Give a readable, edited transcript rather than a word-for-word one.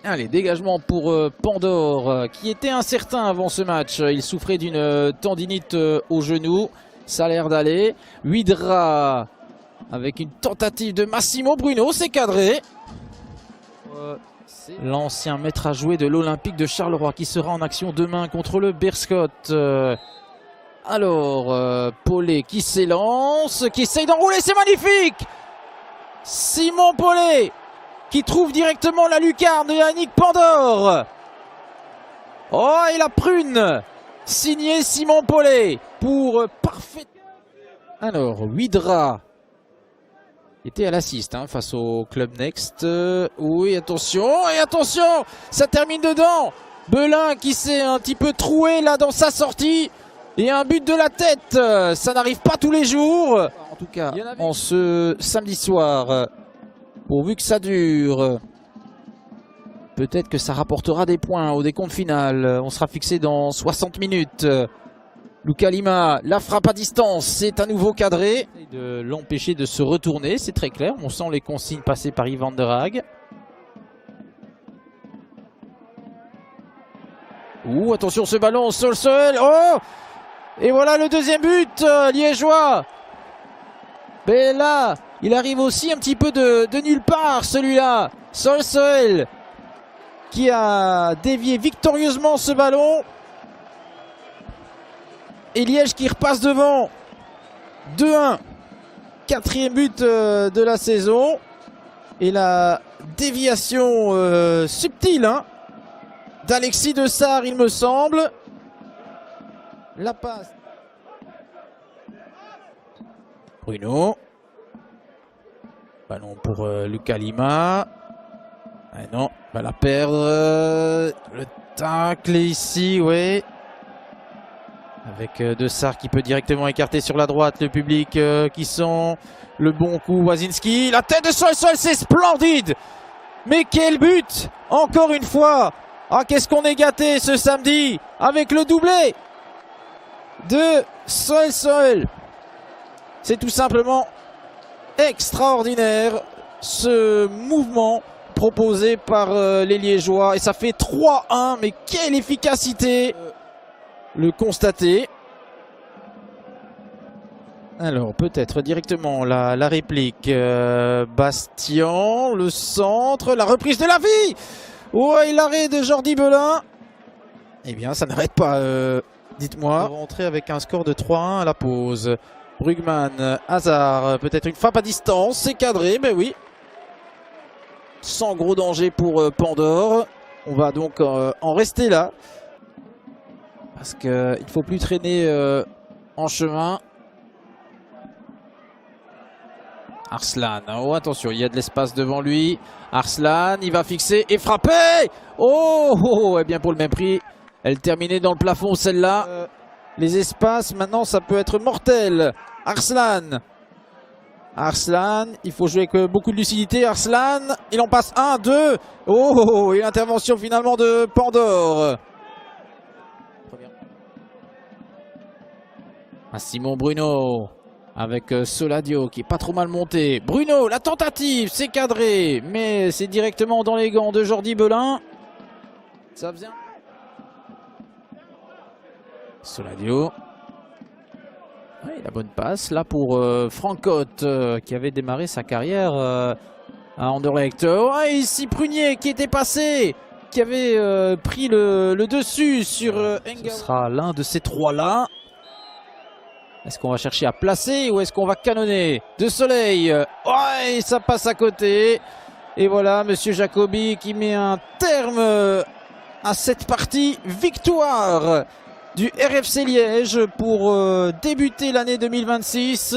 Allez, dégagement pour Pandore qui était incertain avant ce match. Il souffrait d'une tendinite au genou. Ça a l'air d'aller. Huidra avec une tentative de Massimo Bruno. C'est cadré. L'ancien maître à jouer de l'Olympique de Charleroi qui sera en action demain contre le Beerschot. Alors, Paulet qui s'élance, qui essaye d'enrouler, c'est magnifique! Simon Paulet qui trouve directement la lucarne de Yannick Pandore. Oh, et la prune signé Simon Paulet pour parfait. Alors, Huidra était à l'assist face au Club Next. Oui, attention, et attention, ça termine dedans. Belin qui s'est un petit peu troué là dans sa sortie. Et un but de la tête, ça n'arrive pas tous les jours. En tout cas, en ce samedi soir, pourvu que ça dure. Peut-être que ça rapportera des points au décompte final. On sera fixé dans 60 minutes. Luca Lima, la frappe à distance, c'est à nouveau cadré. De l'empêcher de se retourner, c'est très clair. On sent les consignes passées par Yvan der Haag. Ouh, attention ce ballon, Sol. Oh! Et voilà le deuxième but liégeois. Mais là, il arrive aussi un petit peu de nulle part celui-là. Sol qui a dévié victorieusement ce ballon. Et Liège qui repasse devant. 2-1. Quatrième but de la saison. Et la déviation subtile d'Alexis De Sarre, il me semble. La passe. Bruno. Ballon pour Luca Lima. Ah non, va la perdre. Le tacle ici, oui. Avec De Sarre qui peut directement écarter sur la droite le public qui sent le bon coup. Wazinski, la tête de Sol, c'est splendide. Mais quel but! Encore une fois. Ah, qu'est-ce qu'on est gâté ce samedi avec le doublé de Sol. C'est tout simplement extraordinaire ce mouvement proposé par les Liégeois. Et ça fait 3-1, mais quelle efficacité! Le constater. Alors peut-être directement la réplique. Bastien, le centre, la reprise de la vie. Ouais, l'arrêt de Jordi Belin. Eh bien ça n'arrête pas, dites-moi. Rentrer avec un score de 3-1 à la pause. Brugman, Hazard, peut-être une frappe à distance, c'est cadré, mais oui. Sans gros danger pour Pandore. On va donc en rester là. Parce qu'il ne faut plus traîner en chemin. Arslan. Oh, attention, il y a de l'espace devant lui. Arslan, il va fixer et frapper. Oh, et bien pour le même prix. Elle terminait dans le plafond, celle-là. Les espaces, maintenant, ça peut être mortel. Arslan, il faut jouer avec beaucoup de lucidité. Arslan, il en passe 1, 2. Oh, et l'intervention finalement de Pandore. Simon Bruno avec Soladio qui est pas trop mal monté. Bruno, la tentative, c'est cadré, mais c'est directement dans les gants de Jordi Belin. Ça vient. Soladio. Oui, la bonne passe là pour Francotte qui avait démarré sa carrière à Anderlecht. Oh, ici Prunier qui était passé, qui avait pris le dessus sur Engel. Ce sera l'un de ces trois-là. Est-ce qu'on va chercher à placer ou est-ce qu'on va canonner? De Soleil. Ouais, ça passe à côté. Et voilà, Monsieur Jacobi qui met un terme à cette partie. Victoire du RFC Liège pour débuter l'année 2026.